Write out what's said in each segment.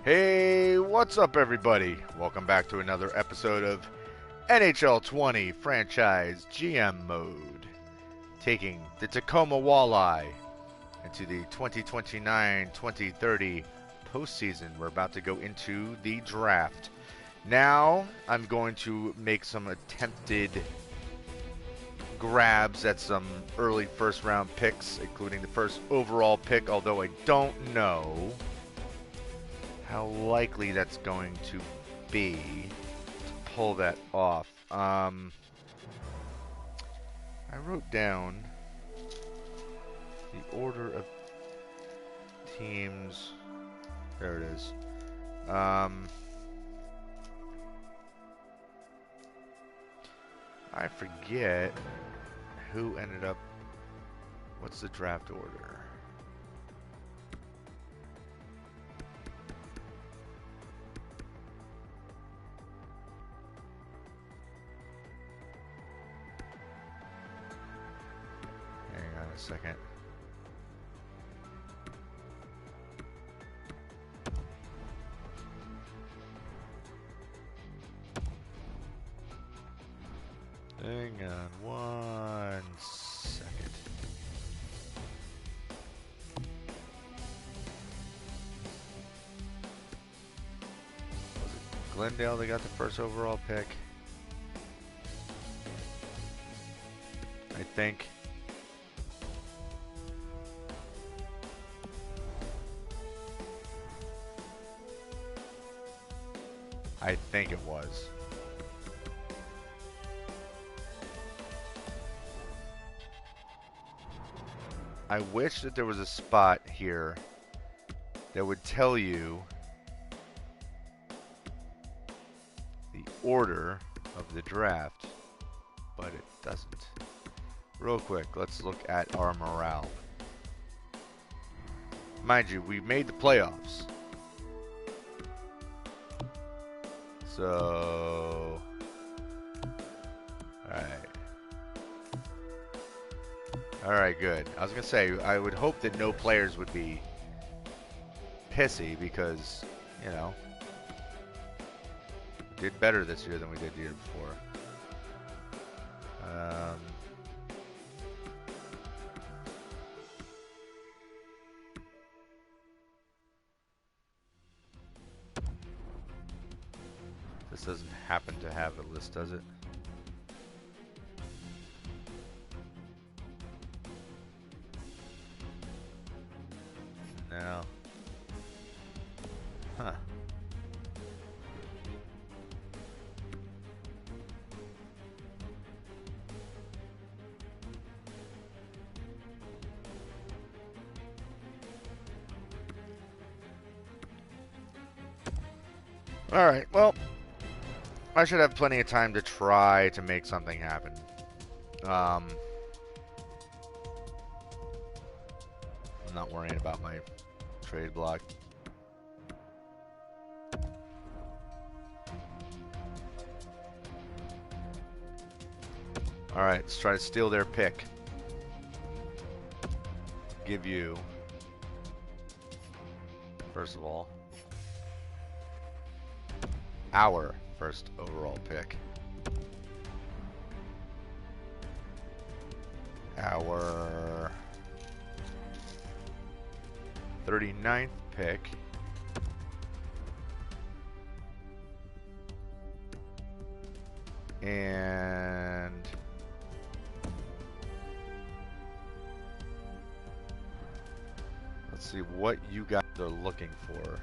Hey, what's up, everybody? Welcome back to another episode of NHL20 Franchise GM Mode, taking the Tacoma Walleye into the 2029-2030 postseason. We're about to go into the draft. Now, I'm going to make some attempted grabs at some early first-round picks, including the first overall pick, although I don't know how likely that's going to be to pull that off. I wrote down the order of teams. There it is. I forget who ended up. What's the draft order? A second. Hang on 1 second. Was it Glendale that got the first overall pick? I think. I think it was. I wish that there was a spot here that would tell you the order of the draft, but it doesn't. Real quick, let's look at our morale. Mind you, we made the playoffs. So, alright, good. I was going to say, I would hope that no players would be pissy because, you know, we did better this year than we did the year before. This doesn't happen to have a list, does it? No. Huh. All right, well, I should have plenty of time to try to make something happen. I'm not worrying about my trade block. Alright, let's try to steal their pick. Give you, first of all, our first overall pick. Our 39th pick. And let's see what you guys are looking for.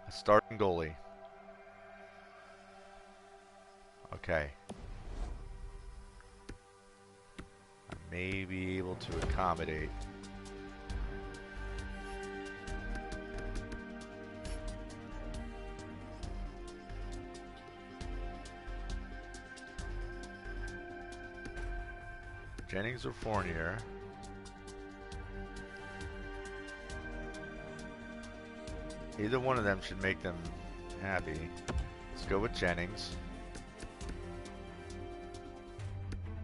A starting goalie. Okay. I may be able to accommodate. Jennings or Fournier. Either one of them should make them happy. Let's go with Jennings.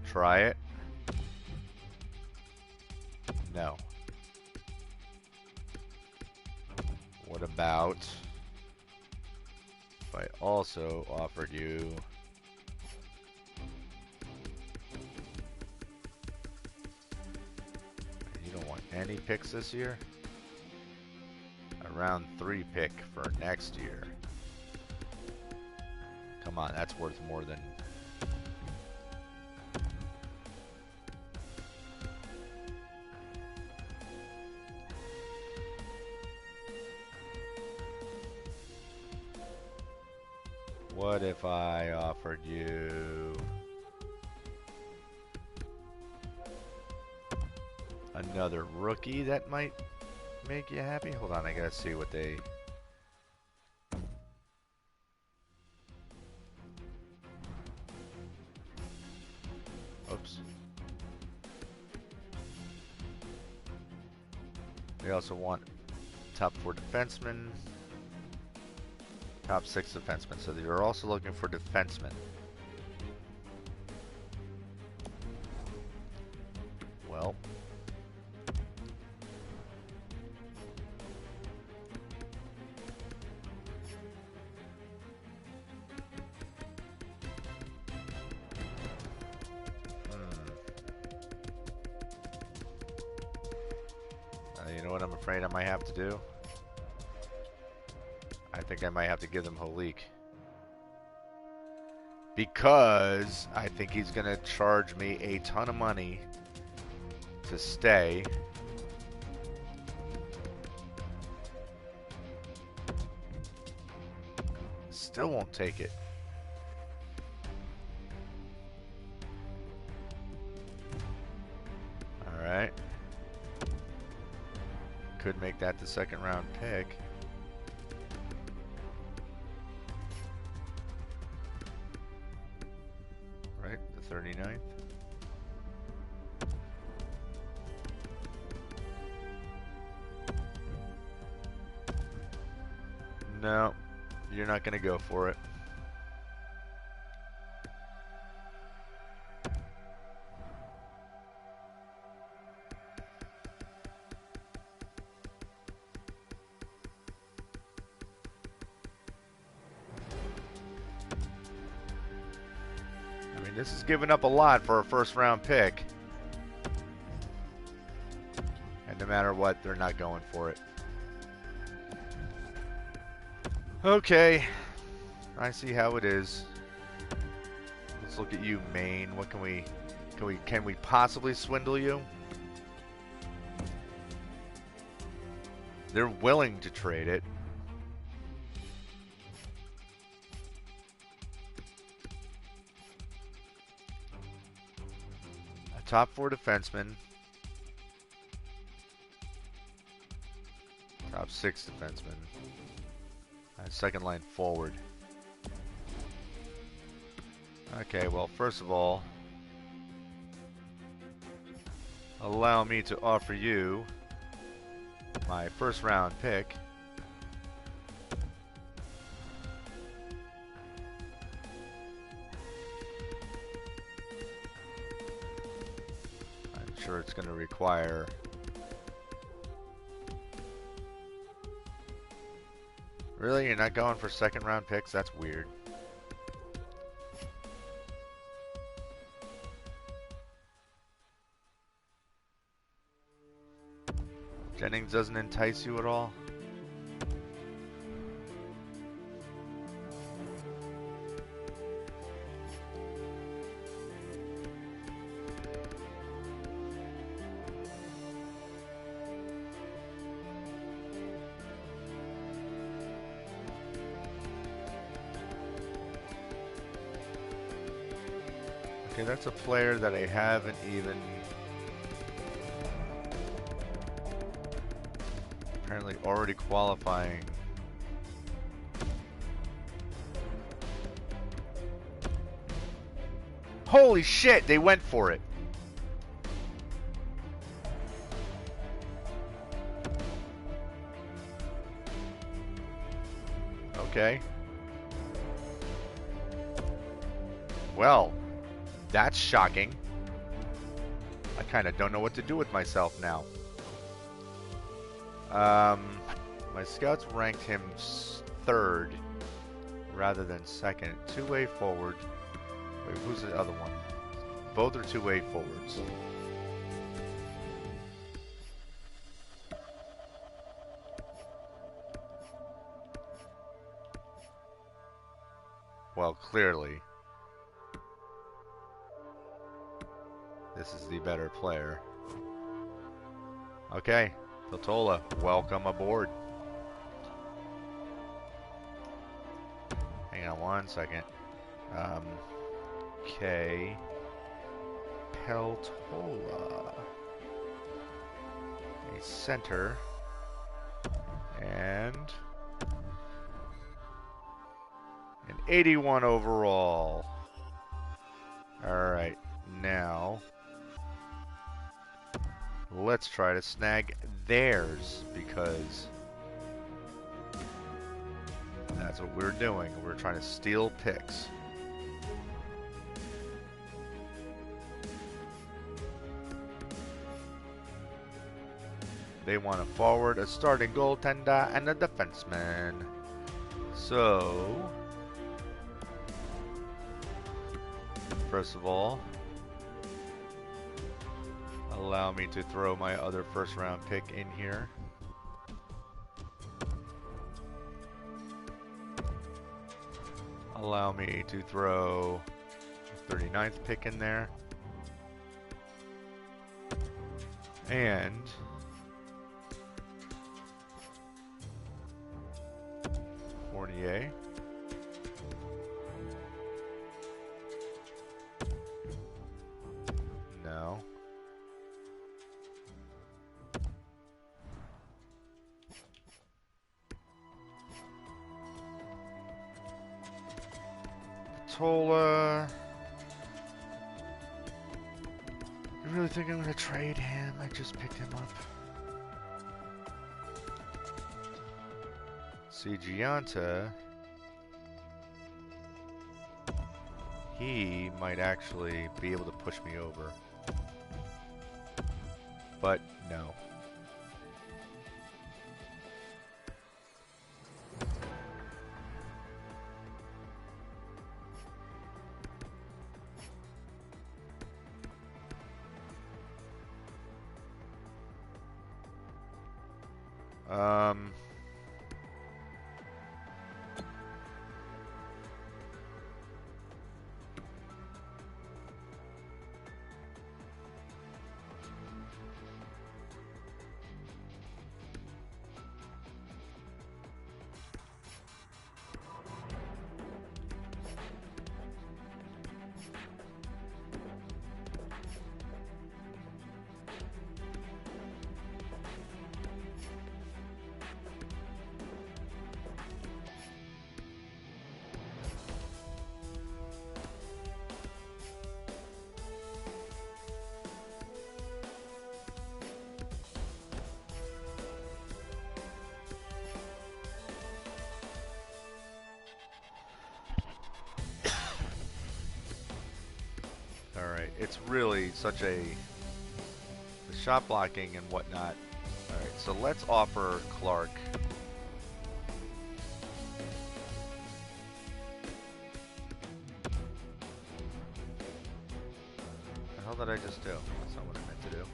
Try it. No. What about if I also offered you don't want any picks this year? A round 3 pick for next year. Come on, that's worth more than... What if I offered you another rookie that might make you happy? Hold on, I gotta see what they... Oops. They also want top 4 defensemen, top 6 defensemen. So they're also looking for defensemen. Well, you know what I'm afraid I might have to do? I think I might have to give them Holik. Because I think he's going to charge me a ton of money to stay. Still won't take it. Alright. Could make that the 2nd round pick. Right, the 39th. No, you're not going to go for it. This is giving up a lot for a 1st round pick. And no matter what, they're not going for it. Okay. I see how it is. Let's look at you, Maine. What can we possibly swindle you? They're willing to trade it. Top 4 defensemen. Top 6 defensemen. And 2nd line forward. Okay, well, first of all, allow me to offer you my 1st round pick. Sure, it's going to require really. You're not going for 2nd round picks? That's weird. Jennings doesn't entice you at all? Okay, that's a player that I haven't even apparently already qualifying. Holy shit, they went for it. Okay. Well, that's shocking. I kind of don't know what to do with myself now. My scouts ranked him third rather than second. Two-way forward. Wait, who's the other one? Both are two-way forwards. Well, clearly, this is the better player. Okay, Totola, welcome aboard. Hang on one second. Okay. Peltola. A center. And an 81 overall. Alright, now let's try to snag theirs, because that's what we're doing. We're trying to steal picks. They want a forward, a starting goaltender, and a defenseman. So, first of all, allow me to throw my other first round pick in here. Allow me to throw a 39th pick in there. And Fournier. No. Tola. You really think I'm gonna trade him? I just picked him up. See, Gianta. He might actually be able to push me over. But no. Alright, it's really such a... the shot blocking and whatnot. Alright, so let's offer Clark. What the hell did I just do? That's not what I meant to do.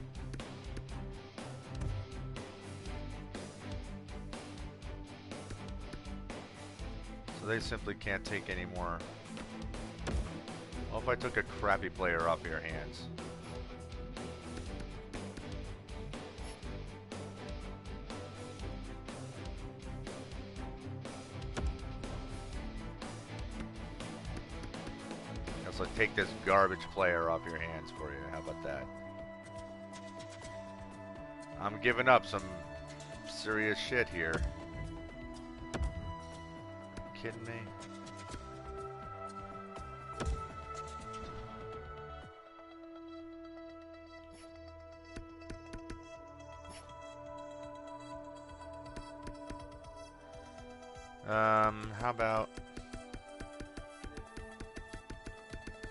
So they simply can't take any more. What if I took a crappy player off your hands? So take this garbage player off your hands for you. How about that? I'm giving up some serious shit here. Kidding me? How about,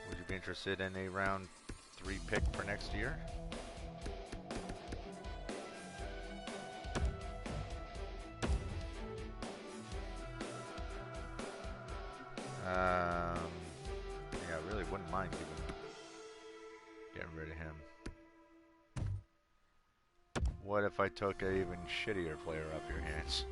would you be interested in a round 3 pick for next year? mind getting rid of him. What if I took an even shittier player off your hands?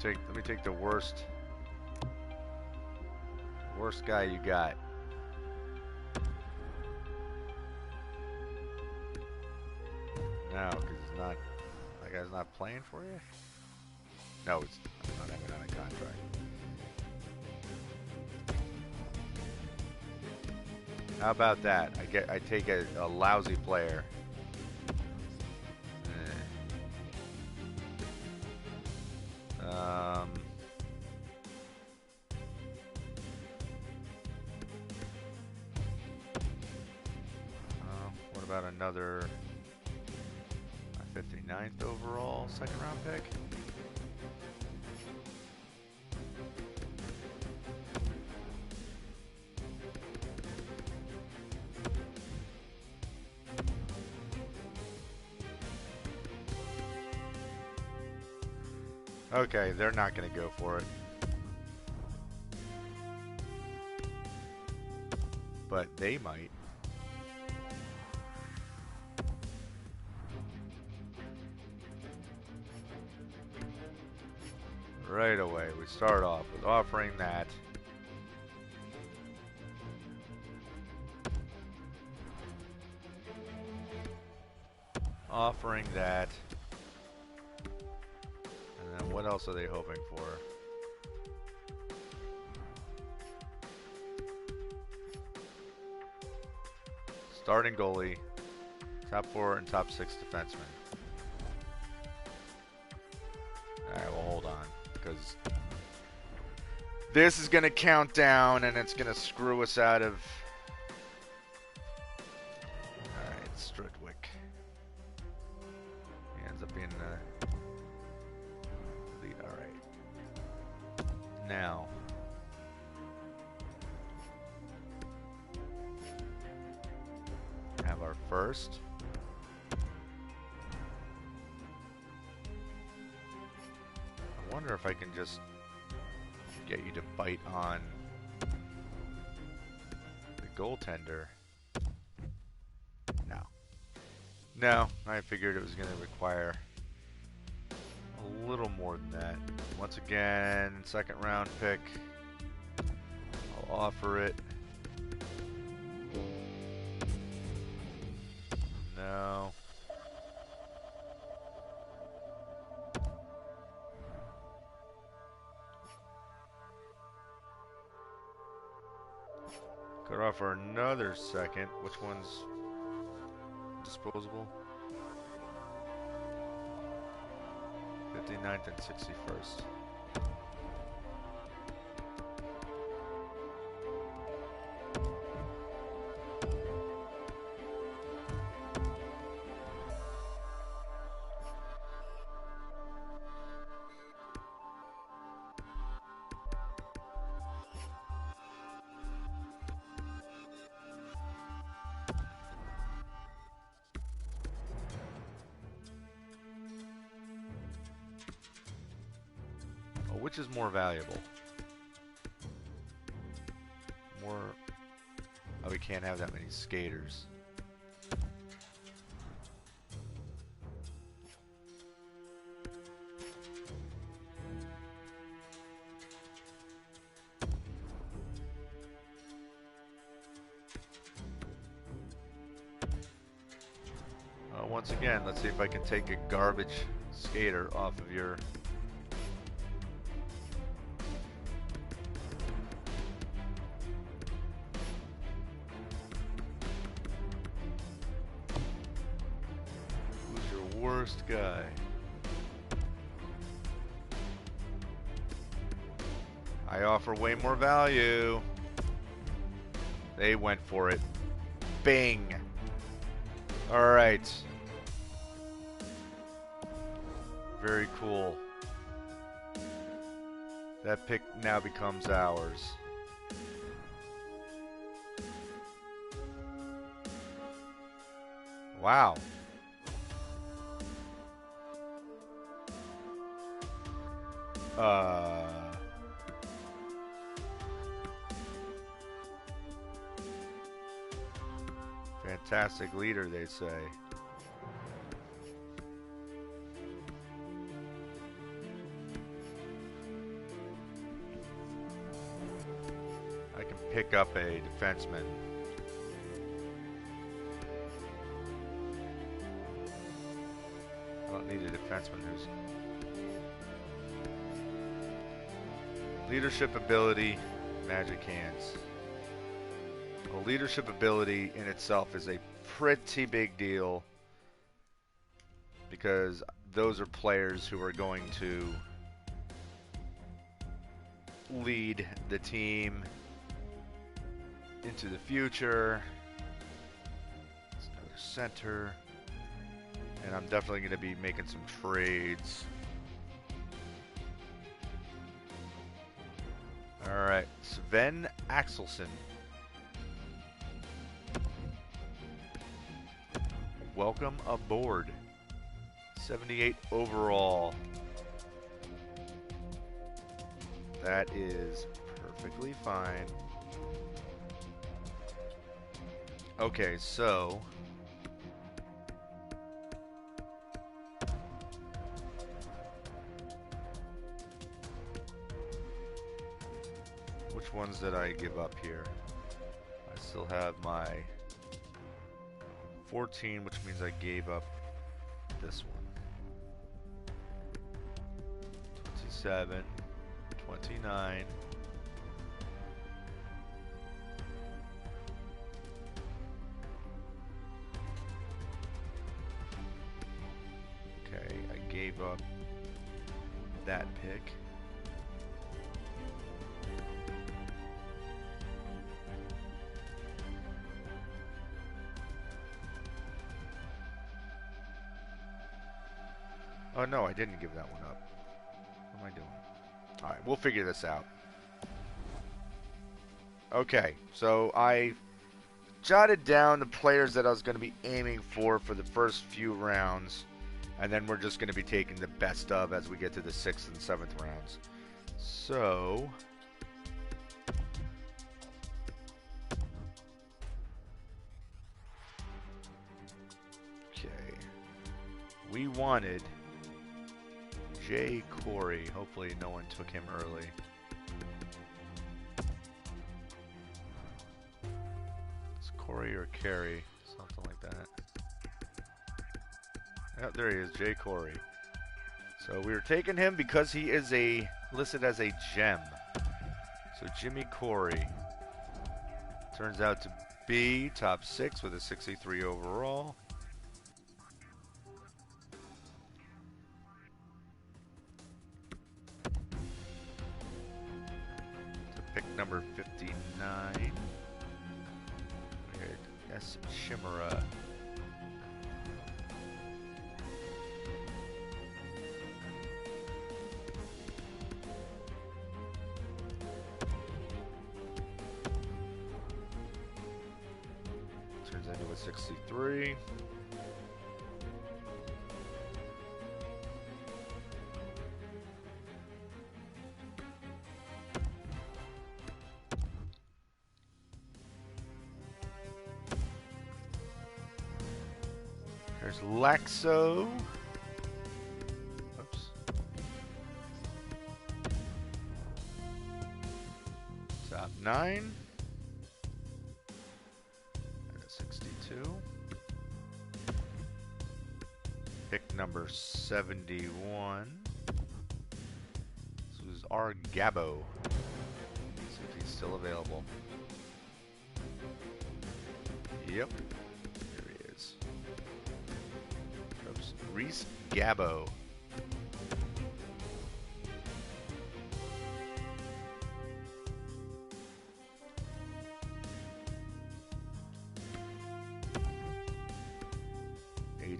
Let me take the worst guy you got. No, because he's not. That guy's not playing for you. No, it's not having on a contract. How about that? I take a lousy player. What about another 59th overall second round pick? Okay, they're not going to go for it. But they might. Right away, we start off with offering that. Offering that. And then what else are they hoping for? Starting goalie, top 4 and top 6 defensemen. Alright, well hold on, because this is going to count down and it's going to screw us out of... Alright, Strudwick. He ends up being the lead. Alright. Now... have our first. I wonder if I can just get you to bite on the goaltender. No. No, I figured it was going to require a little more than that. Once again, second round pick. I'll offer it. No. Could offer another second. Which one's disposable? 59th and 61st. Which is more valuable? More... Oh, we can't have that many skaters. Once again, let's see if I can take a garbage skater off of your... worst guy. I offer way more value. They went for it. Bing. All right. Very cool. That pick now becomes ours. Wow. Fantastic leader, they say. I can pick up a defenseman. I don't need a defenseman who's leadership ability, magic hands. Well, leadership ability in itself is a pretty big deal because those are players who are going to lead the team into the future. It's another center. And I'm definitely going to be making some trades. Alright, Sven Axelsson. Welcome aboard. 78 overall. That is perfectly fine. Okay, so which ones did I give up here? I still have my 14, which means I gave up this one. 27, 29. Okay, I gave up that pick. Oh no, I didn't give that one up. What am I doing? Alright, we'll figure this out. Okay, so I jotted down the players that I was going to be aiming for the first few rounds. And then we're just going to be taking the best of as we get to the 6th and 7th rounds. So okay. We wanted Jay Corey. Hopefully no one took him early. It's Corey or Carey, something like that. Yep, there he is, Jay Corey. So we were taking him because he is listed as a gem. So Jimmy Corey turns out to be top 6 with a 63 overall. Pick number 59. We had S. Chimera. Turns into a 63. There's Laxo. Oops. Top 9. And a 62. Pick number 71. This was our Gabo. See if he's still available. Yep. Reese Gabo.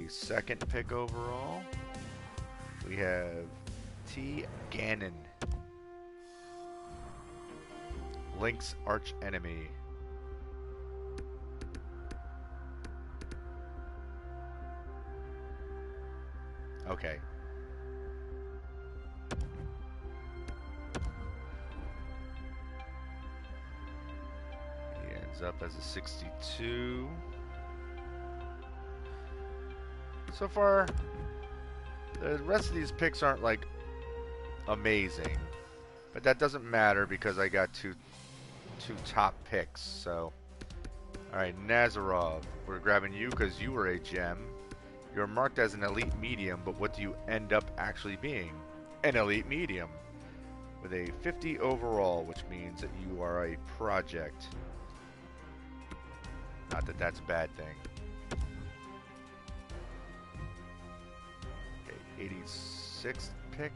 Second pick overall, we have T. Gannon, Link's arch enemy. Okay. He ends up as a 62. So far, the rest of these picks aren't like amazing, but that doesn't matter because I got two top picks. So, all right, Nazarov, we're grabbing you because you were a gem. You're marked as an elite medium, but what do you end up actually being? An elite medium with a 50 overall, which means that you are a project. Not that that's a bad thing. Okay, 86th pick.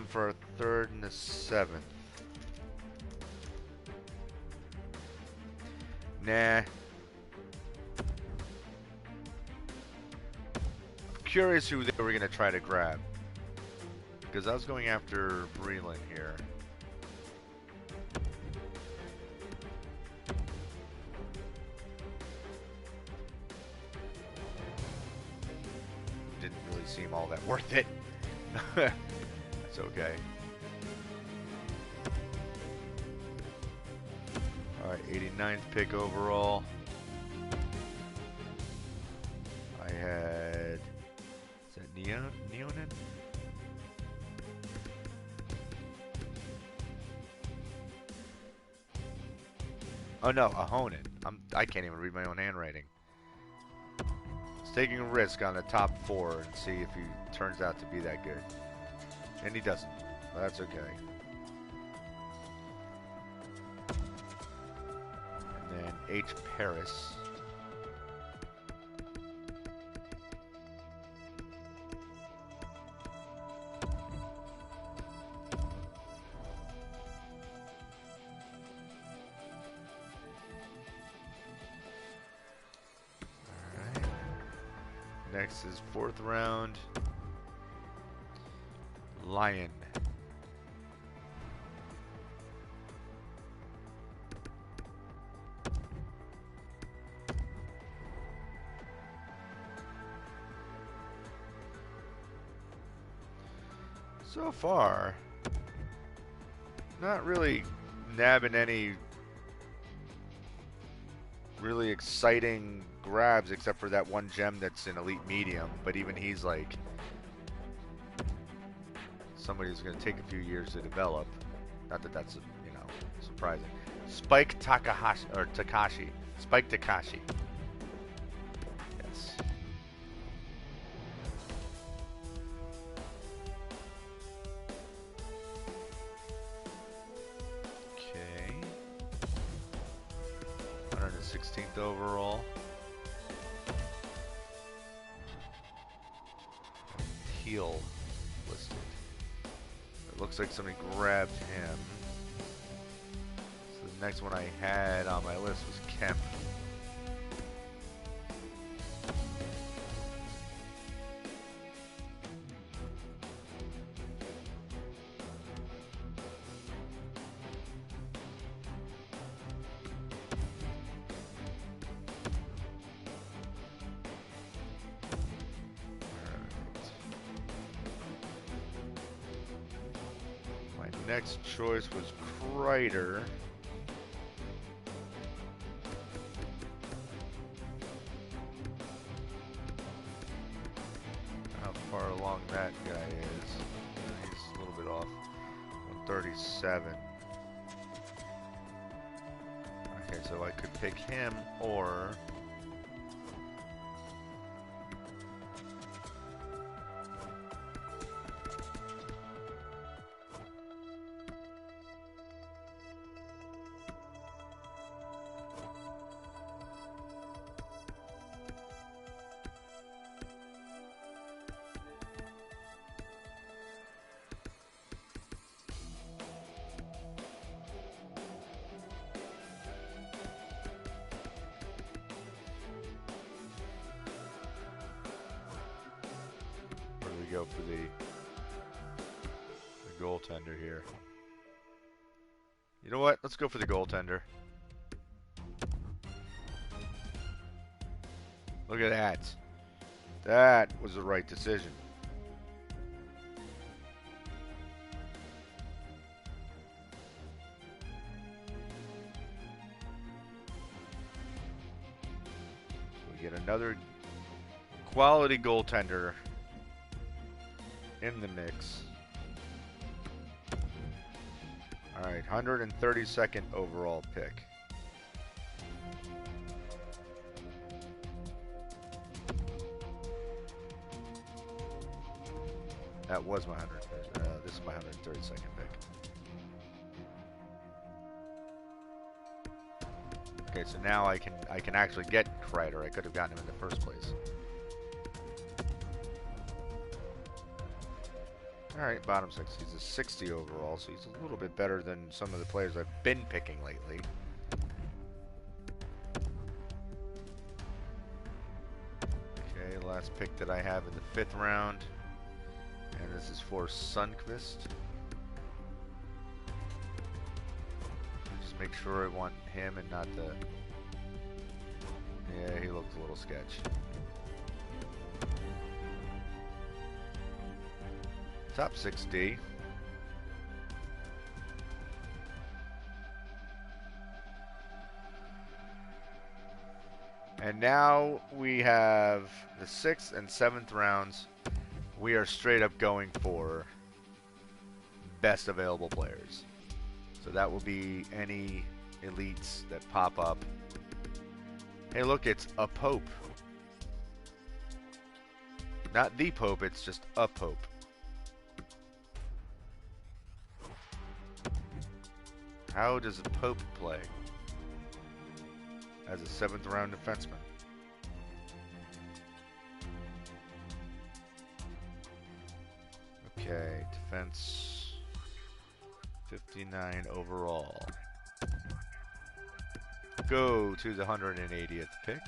For a 3rd and a 7th. Nah. I'm curious who they were going to try to grab. Because I was going after Breland here. Didn't really seem all that worth it. That's okay. Alright, 89th pick overall. I had... Is that Neonin? Oh no, a Honin. I can't even read my own handwriting. It's taking a risk on the top 4 and see if he turns out to be that good. And he doesn't. But that's okay. And then H. Paris. Alright. Next is 4th round. Lion. So far, not really nabbing any really exciting grabs except for that one gem that's in elite medium, but even he's like somebody who's going to take a few years to develop. Not that that's, you know, surprising. Spike Takahashi, or Takashi. Spike Takashi. Yes. Okay. 116th overall. Teal listed. It looks like somebody grabbed him. So the next one I had on my list was Kemp. Next choice was Kreider. How far along that guy is. He's a little bit off. 137. Okay, so I could pick him or... go for the goaltender here. You know what? Let's go for the goaltender. Look at that. That was the right decision. We get another quality goaltender in the mix. All right, 132nd overall pick. That was my 100. This is my 132nd pick. Okay, so now I can actually get Kreider. I could have gotten him in the first place. All right, bottom six. He's a 60 overall, so he's a little bit better than some of the players I've been picking lately. Okay, last pick that I have in the 5th round. And this is for Sundqvist. Just make sure I want him and not the... Yeah, he looks a little sketch. Top 6D. And now we have the 6th and 7th rounds. We are straight up going for best available players. So that will be any elites that pop up. Hey, look, it's a Pope. Not the Pope, it's just a Pope. How does a Pope play as a 7th round defenseman? Okay, defense 59 overall. Go to the 180th pick.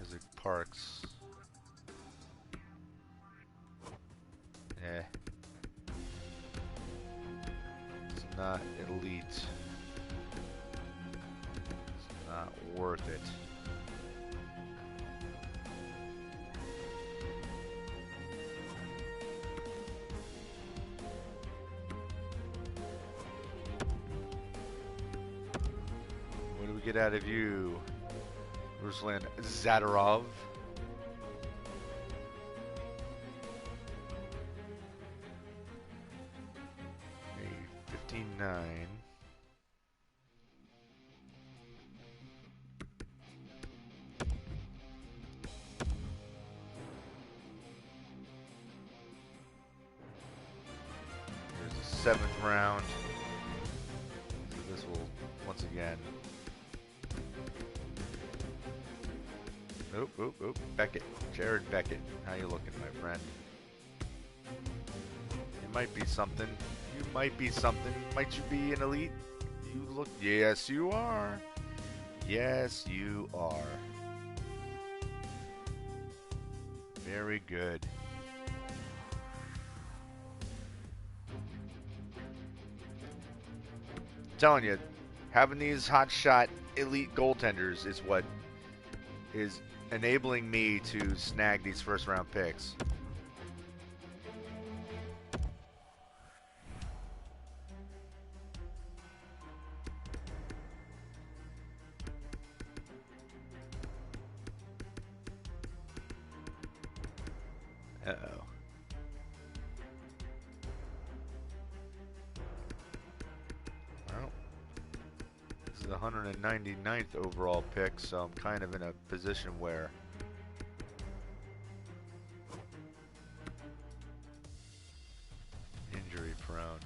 Isaac Parks. It's not elite. Not worth it. What do we get out of you, Ruslan Zadorov? A 59. There's a 7th round. So this will once again. Oop, Beckett. Jared Beckett. How you looking, my friend? You might be something. You might be something. Might you be an elite? You look... Yes, you are. Yes, you are. Very good. I'm telling you, having these hotshot elite goaltenders is what is enabling me to snag these first round picks. Uh-oh. Well, this is the 199th overall pick, so I'm kind of in a position where injury prone.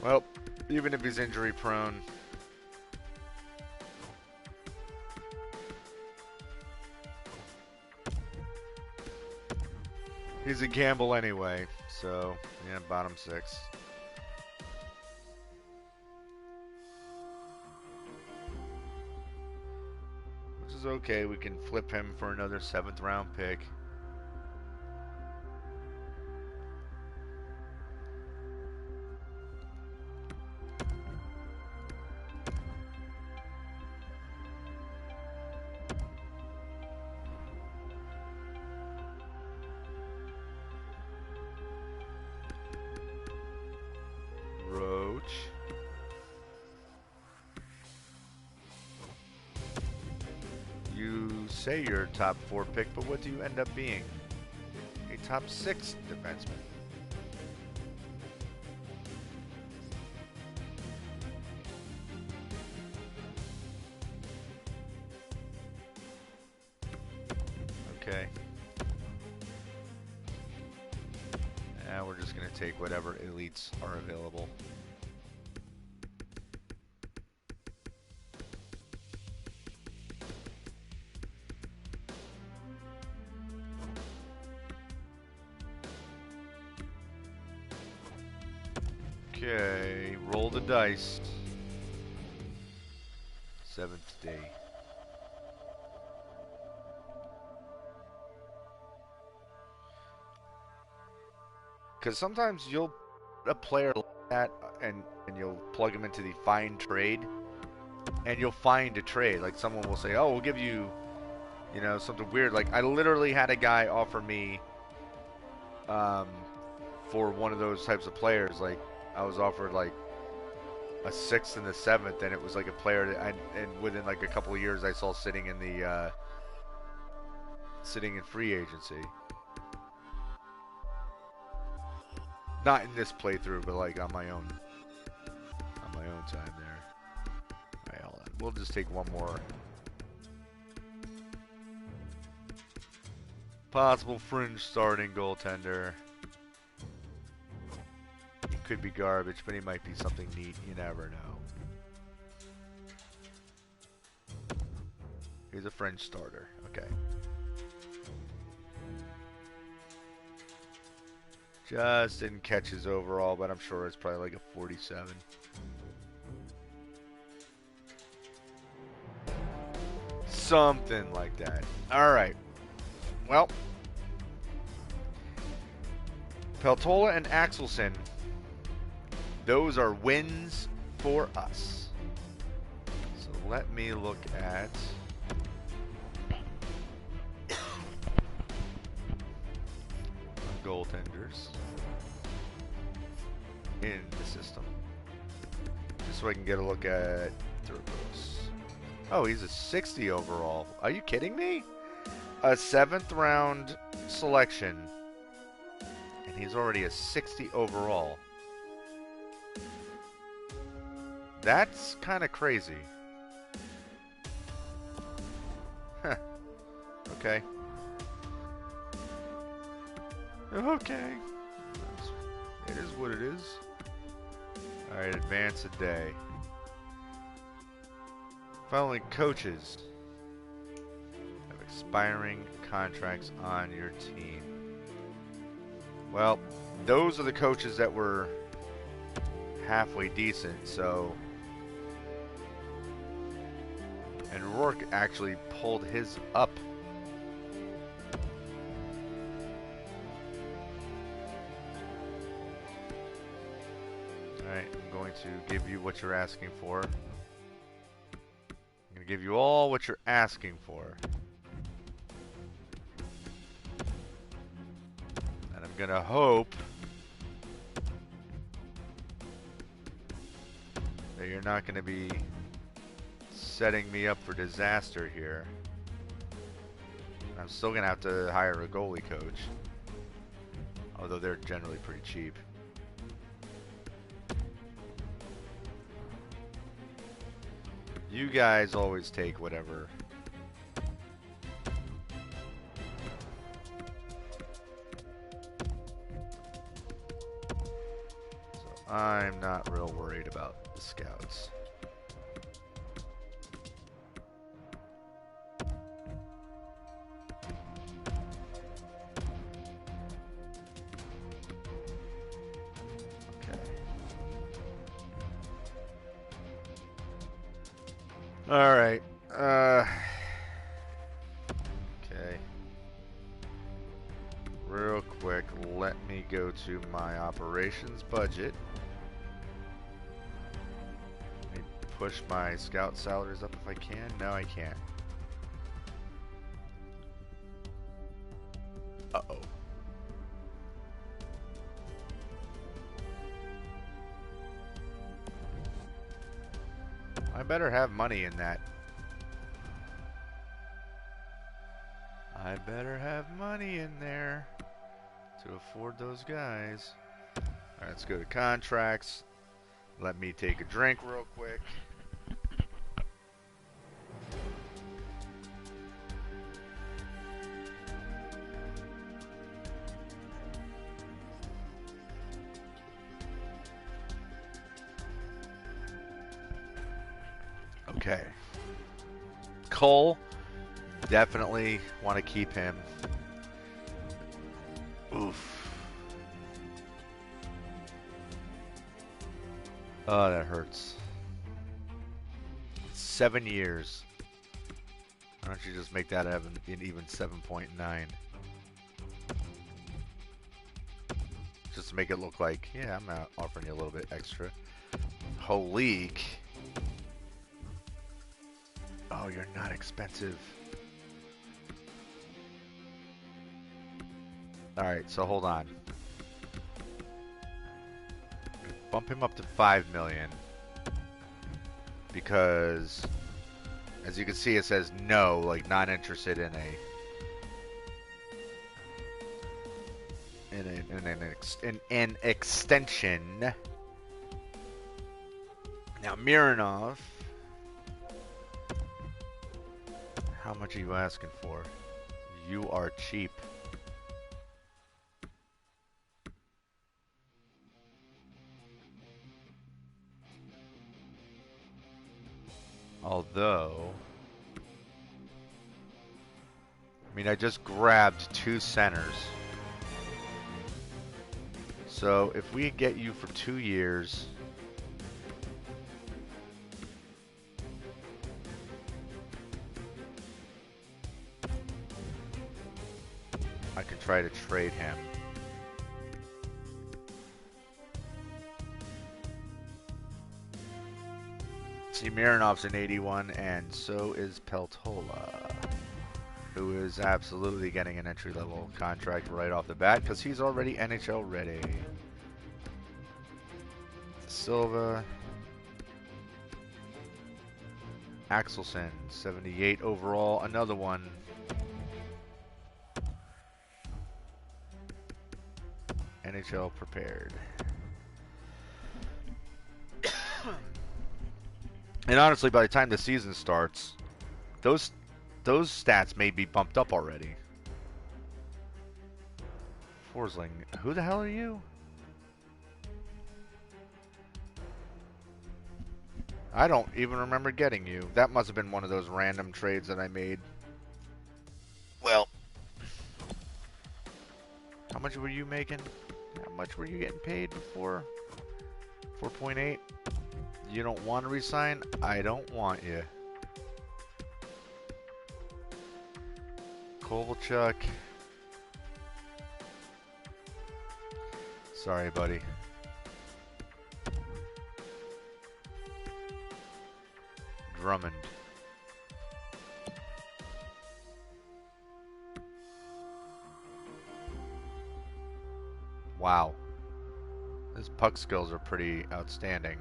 Well, even if he's injury prone, he's a gamble anyway, so yeah, bottom 6. Okay, we can flip him for another 7th round pick. Roach. You say you're a top 4 pick, but what do you end up being? A top 6 defenseman. Okay. Now we're just going to take whatever elites are available. Okay, roll the dice. 7th day. Because sometimes you'll a player like that and you'll plug him into the find trade, and you'll find a trade. Like someone will say, "Oh, we'll give you, you know, something weird." Like I literally had a guy offer me, for one of those types of players. Like I was offered like a 6th and a 7th, and it was like a player that and within like a couple of years I saw sitting in the sitting in free agency. Not in this playthrough, but like on my own time there. Alright, hold on. We'll just take one more. Possible fringe starting goaltender. He could be garbage, but he might be something neat. You never know. He's a fringe starter. Okay. Just didn't catch his overall, but I'm sure it's probably like a 47. Something like that. Alright. Well. Peltola and Axelson. Those are wins for us. So let me look at... goaltenders in the system, just so I can get a look at Turcos. Oh, he's a 60 overall. Are you kidding me? A 7th round selection, and he's already a 60 overall. That's kind of crazy. Huh. Okay. Okay. It is what it is. Alright, advance a day. Following coaches have expiring contracts on your team. Well, those are the coaches that were halfway decent, so... And Rourke actually pulled his up. Alright, I'm going to give you what you're asking for. I'm going to give you all what you're asking for. And I'm going to hope that you're not going to be setting me up for disaster here. I'm still going to have to hire a goalie coach. Although they're generally pretty cheap. You guys always take whatever. So I'm not real worried about the scouts. All right. Real quick, let me go to my operations budget. Let me push my scout salaries up if I can. No, I can't. Uh-oh. I better have money in that. I better have money in there to afford those guys. Alright, let's go to contracts. Let me take a drink real quick. Okay. Cole, definitely want to keep him. Oof. Oh, that hurts. 7 years. Why don't you just make that an even 7.9? Just to make it look like, yeah, I'm not offering you a little bit extra. Holy. Oh, you're not expensive. Alright, so hold on. Bump him up to 5 million. Because, as you can see, it says no, like not interested in an extension. Now Mironov, how much are you asking for? You are cheap. Although, I mean, I just grabbed 2 centers. So if we get you for 2 years, I can try to trade him. See, Mironov's an 81, and so is Peltola, who is absolutely getting an entry-level contract right off the bat because he's already NHL ready. Silva, Axelson, 78 overall, another one. NHL prepared. And honestly, by the time the season starts, those stats may be bumped up already. Forsling, who the hell are you? I don't even remember getting you. That must have been one of those random trades that I made. Well, how much were you making? How much were you getting paid before? 4.8? You don't want to resign? I don't want you. Kovalchuk. Sorry, buddy. Drummond. Wow. His puck skills are pretty outstanding.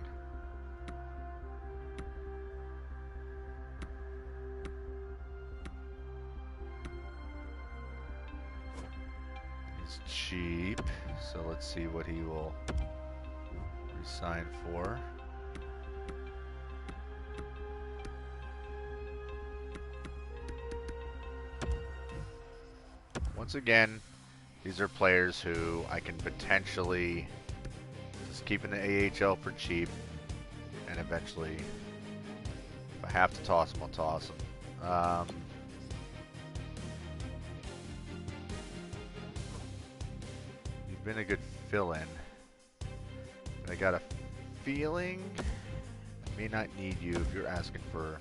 He's cheap, so let's see what he will resign for. Once again, these are players who I can potentially just keep in the AHL for cheap, and eventually, if I have to toss them, I'll toss them. You've been a good fill-in. I got a feeling I may not need you if you're asking for...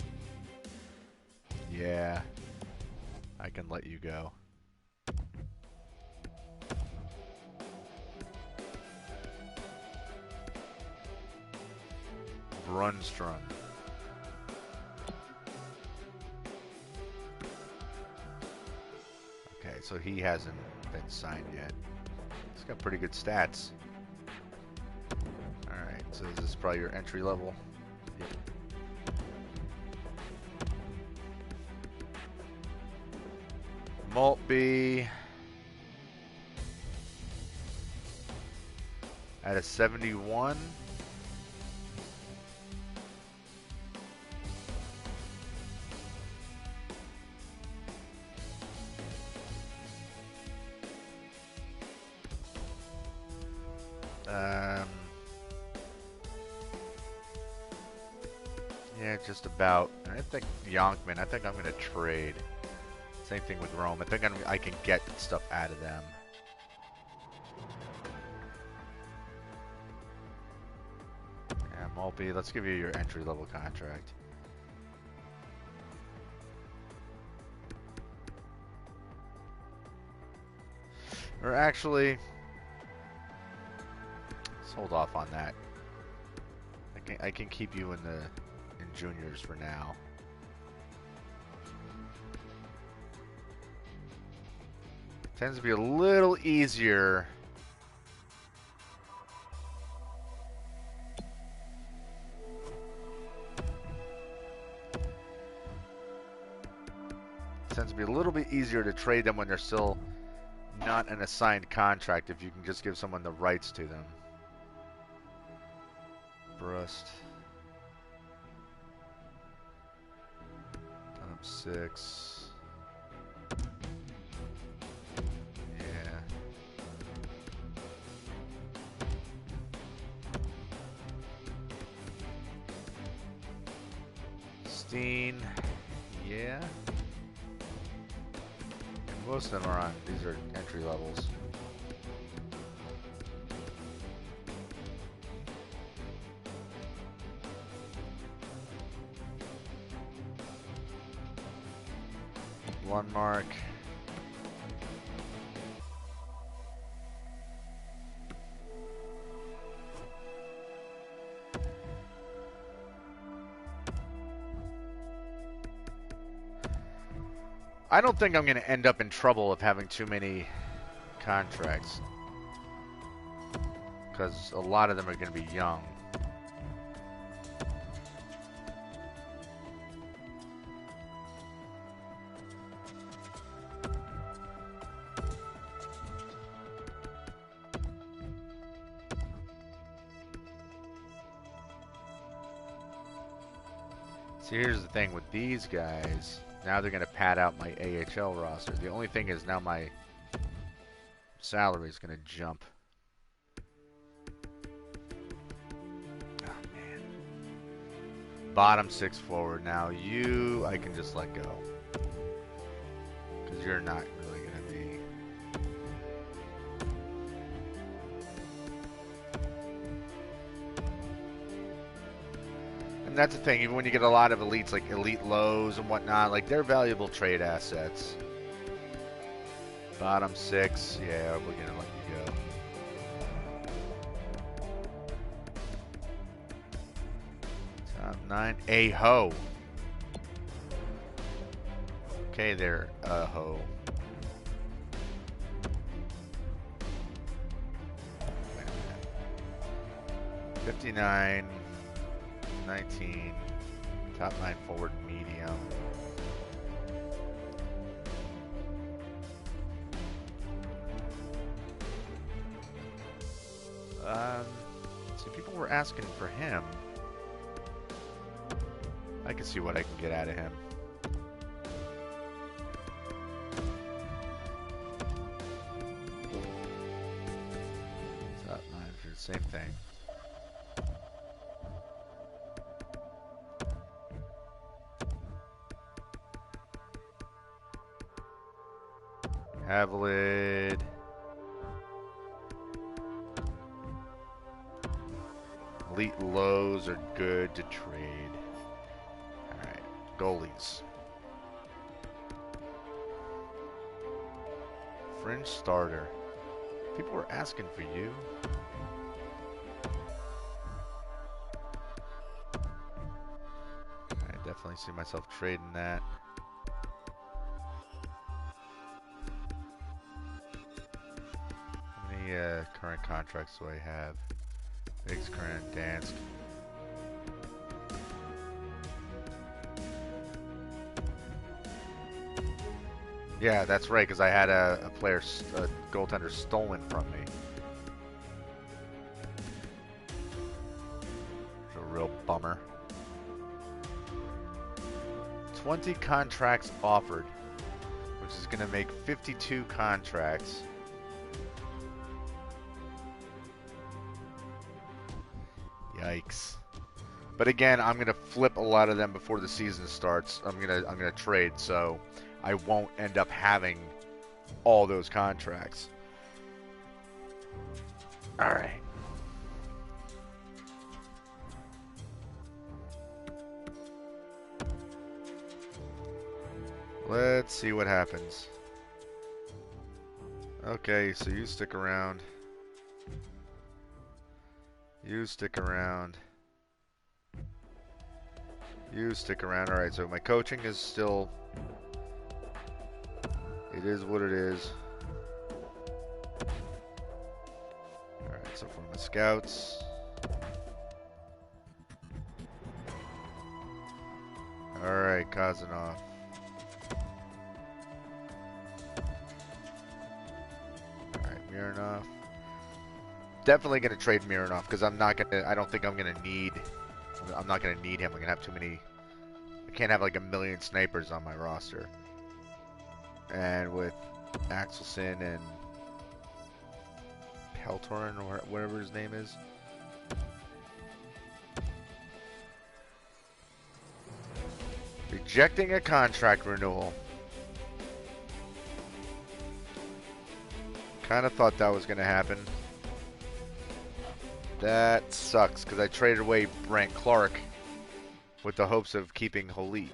Yeah, I can let you go. Rundström. Okay, so he hasn't been signed yet. He's got pretty good stats. Alright, so is this probably your entry level? Yep. Maltby at a 71. Yeah, just about. I think Yonkman. I think I'm going to trade. Same thing with Rome. I think I can get stuff out of them. Yeah, Maltby, let's give you your entry-level contract. Or actually, let's hold off on that. I can keep you in juniors for now. Tends to be a little easier. Tends to be a little bit easier to trade them when they're still not an assigned contract if you can just give someone the rights to them. Brust. 6. Yeah. Steen. Yeah. And most of them are on. These are entry levels. Lundmark. I don't think I'm going to end up in trouble of having too many contracts, because a lot of them are going to be young. See, here's the thing with these guys. Now they're going to pad out my AHL roster. The only thing is now my salary is going to jump. Oh, man. Bottom 6 forward. Now you, I can just let go. Because you're not really going to be... And that's the thing, even when you get a lot of elites, like elite lows and whatnot, like they're valuable trade assets. Bottom 6, yeah, we're going to let you go. Top 9, Aho. Okay there, Aho. Wait a minute. 59. 19, top 9 forward medium. So people were asking for him. I can see what I can get out of him. Top 9 for the same thing. Havlid. Elite lows are good to trade. Alright, goalies. Fringe starter. People were asking for you. definitely see myself trading that. How many current contracts do I have? Biggs, current, Dansk. Yeah, that's right, because I had a goaltender stolen from me. It's a real bummer. 20 contracts offered, which is going to make 52 contracts. Yikes. But again, I'm going to flip a lot of them before the season starts. I'm going to trade, so I won't end up having all those contracts. All right. Let's see what happens. Okay, so you stick around. You stick around. You stick around. Alright, so my coaching is still... It is what it is. Alright, so for my scouts... Alright, Kazanov. Alright, Mironov. Definitely going to trade Mironov because I don't think I'm going to need... I'm not going to need him. I'm going to have too many... I can't have like a million snipers on my roster. And with Axelson and Peltorin or whatever his name is. Rejecting a contract renewal. Kind of thought that was going to happen. That sucks because I traded away Brant Clark with the hopes of keeping Holik.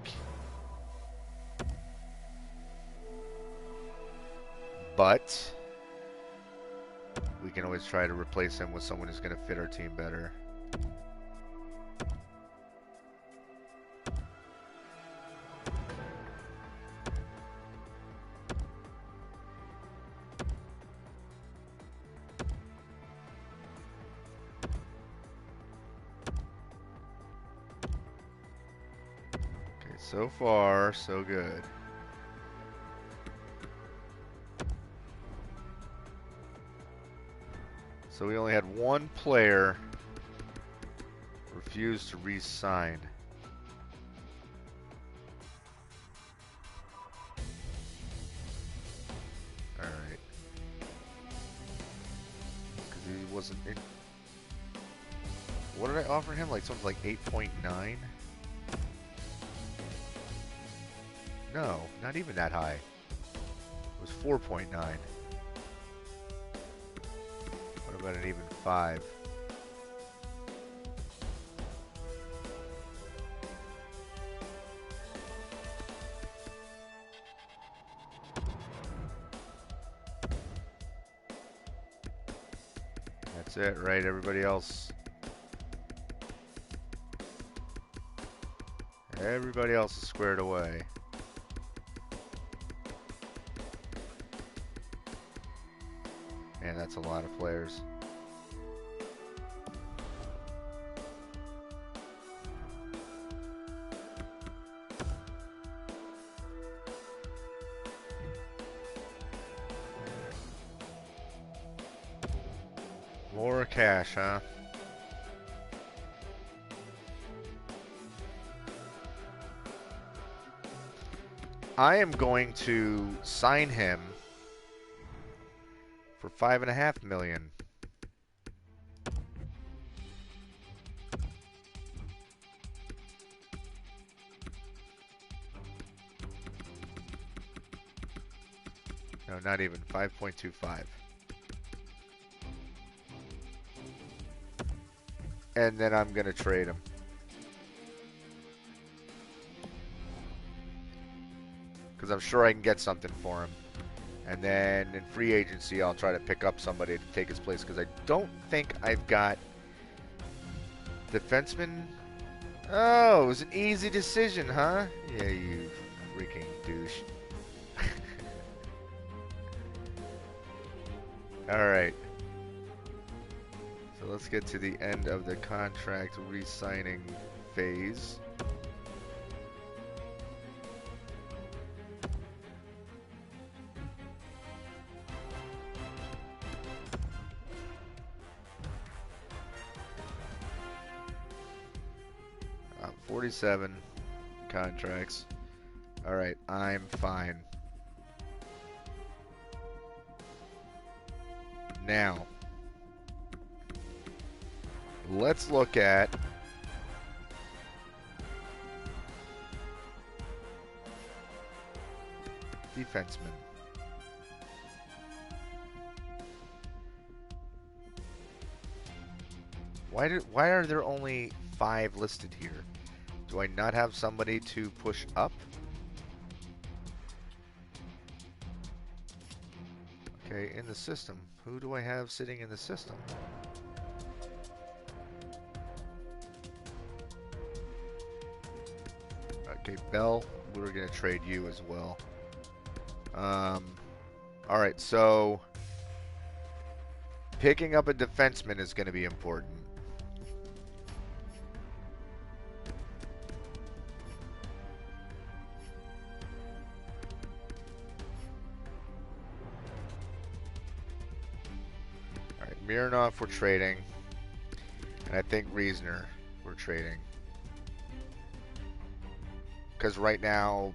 But we can always try to replace him with someone who's going to fit our team better. Okay, so far, so good. So we only had one player refuse to re-sign. Alright. Because he wasn't in... What did I offer him? Like something like 8.9? No, not even that high. It was 4.9. What about an even 5? That's it, right? Everybody else. Everybody else is squared away. Man, that's a lot of players. More cash, huh? I am going to sign him for $5.5 million. No, not even 5.25. And then I'm going to trade him. Because I'm sure I can get something for him. And then in free agency, I'll try to pick up somebody to take his place. Because I don't think I've got defenseman. Oh, it was an easy decision, huh? Yeah, you freaking douche. Alright. So let's get to the end of the contract re-signing phase. I'm 47 contracts. Alright, I'm fine. Now, let's look at defensemen. Why are there only 5 listed here? Do I not have somebody to push up? Okay, in the system. Who do I have sitting in the system? Okay, Bell, we're going to trade you as well. Alright, so picking up a defenseman is going to be important. Alright, Mironov we're trading. And I think Riesner we're trading. Because right now,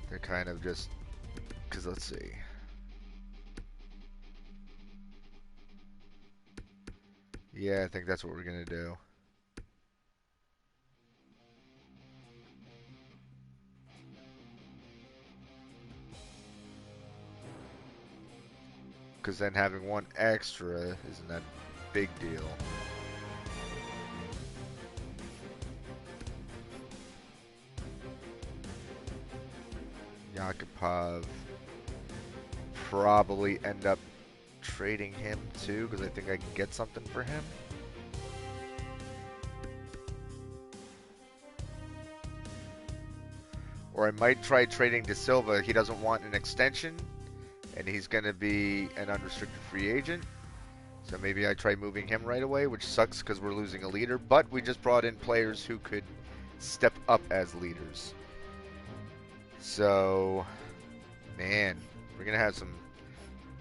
they're kind of just... Because let's see. Yeah, I think that's what we're going to do. Because then having one extra isn't that big deal. Yakupov, probably end up trading him too, because I think I can get something for him. Or I might try trading De Silva. He doesn't want an extension, and he's going to be an unrestricted free agent. So maybe I try moving him right away, which sucks because we're losing a leader. But we just brought in players who could step up as leaders. So, man, we're going to have some,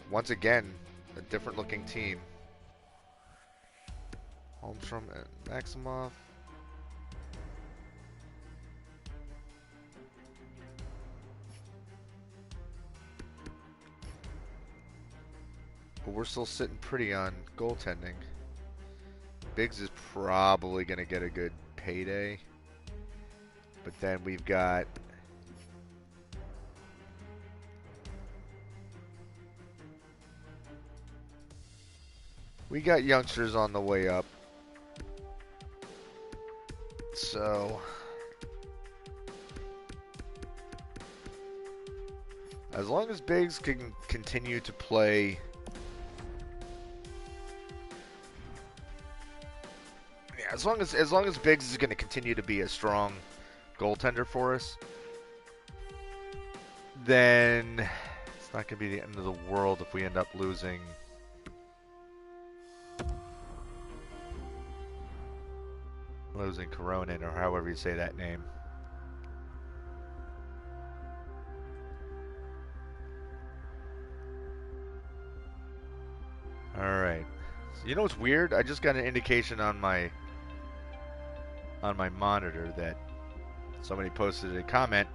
once again, a different looking team. Holmstrom and Maximov. But we're still sitting pretty on goaltending. Biggs is probably going to get a good payday. But then we've got... We got youngsters on the way up. So... As long as Biggs can continue to play... Yeah, as long as Biggs is going to continue to be a strong goaltender for us, then it's not going to be the end of the world if we end up losing Coronin, or however you say that name. Alright. So you know what's weird? I just got an indication on my monitor that somebody posted a comment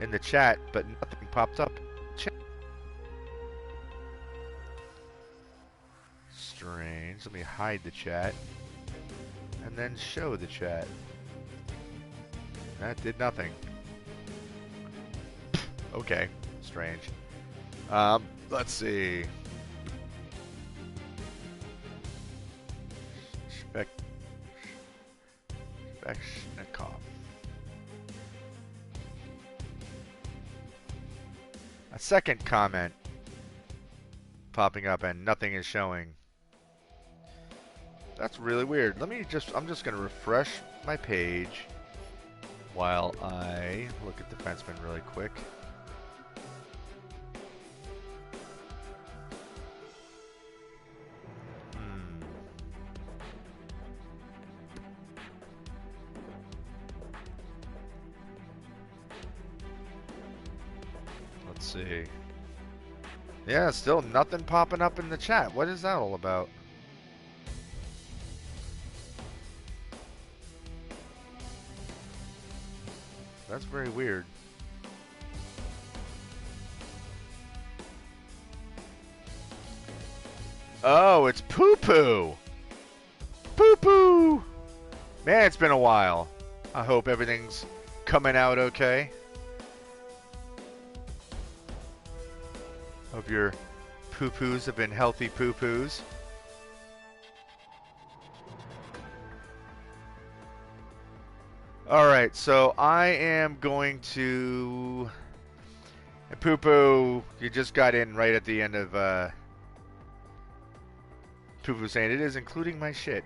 in the chat, but nothing popped up. Strange. Let me hide the chat and then show the chat. That did nothing. Okay. Strange. Let's see. Svechnikov. A second comment popping up and nothing is showing. That's really weird. I'm just gonna refresh my page while I look at defenseman really quick. Let's see. Yeah, still nothing popping up in the chat. What is that all about? That's very weird. Oh, it's Poo Poo! Poo Poo! Man, it's been a while. I hope everything's coming out okay. Hope your poo-poos have been healthy poo-poos. Alright, so I am going to... Poo-poo, you just got in right at the end of Poo-poo saying it is including my shit.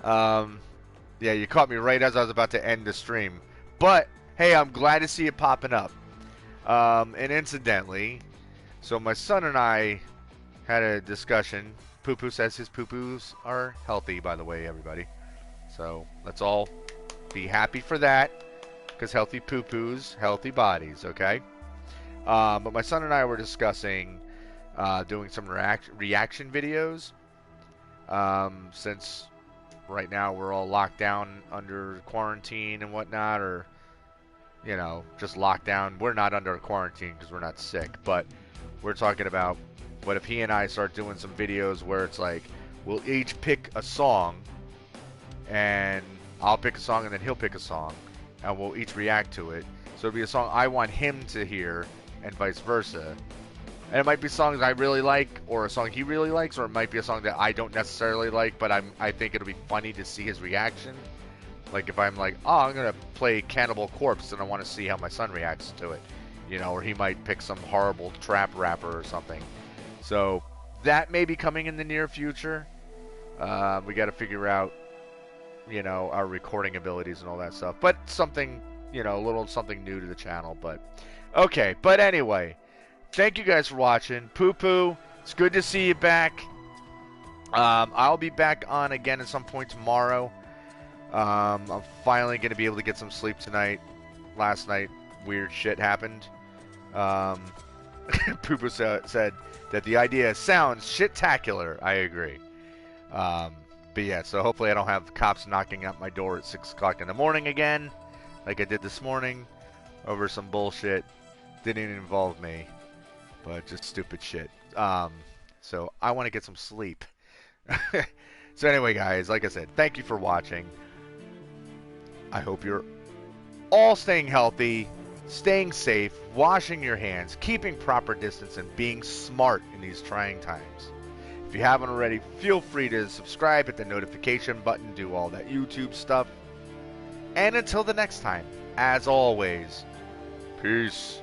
Yeah, you caught me right as I was about to end the stream. But, hey, I'm glad to see it popping up. And incidentally, so my son and I had a discussion. Poo-poo says his poo-poos are healthy, by the way, everybody. So let's all be happy for that, because healthy poo-poos, healthy bodies, okay? But my son and I were discussing doing some reaction videos, since right now we're all locked down under quarantine and whatnot, or, you know, just locked down. We're not under quarantine because we're not sick, but we're talking about what if he and I start doing some videos where it's like we'll each pick a song, and I'll pick a song and then he'll pick a song, and we'll each react to it. So it'll be a song I want him to hear and vice versa. And it might be songs I really like, or a song he really likes, or it might be a song that I don't necessarily like, but I think it'll be funny to see his reaction. Like if I'm like, oh, I'm going to play Cannibal Corpse, and I want to see how my son reacts to it. You know, or he might pick some horrible trap rapper or something. So that may be coming in the near future. We got to figure out, you know, our recording abilities and all that stuff. But something, you know, a little something new to the channel. But okay, but anyway, thank you guys for watching. Poo Poo, it's good to see you back. I'll be back on again at some point tomorrow. I'm finally going to be able to get some sleep tonight. Last night, weird shit happened. Poo Poo said that the idea sounds shit-tacular. I agree. But yeah, so hopefully I don't have cops knocking at my door at 6 o'clock in the morning again, like I did this morning, over some bullshit. Didn't even involve me, but just stupid shit. So I want to get some sleep. So anyway, guys, like I said, thank you for watching. I hope you're all staying healthy, staying safe, washing your hands, keeping proper distance, and being smart in these trying times. If you haven't already, feel free to subscribe, hit the notification button, do all that YouTube stuff. And until the next time, as always, peace.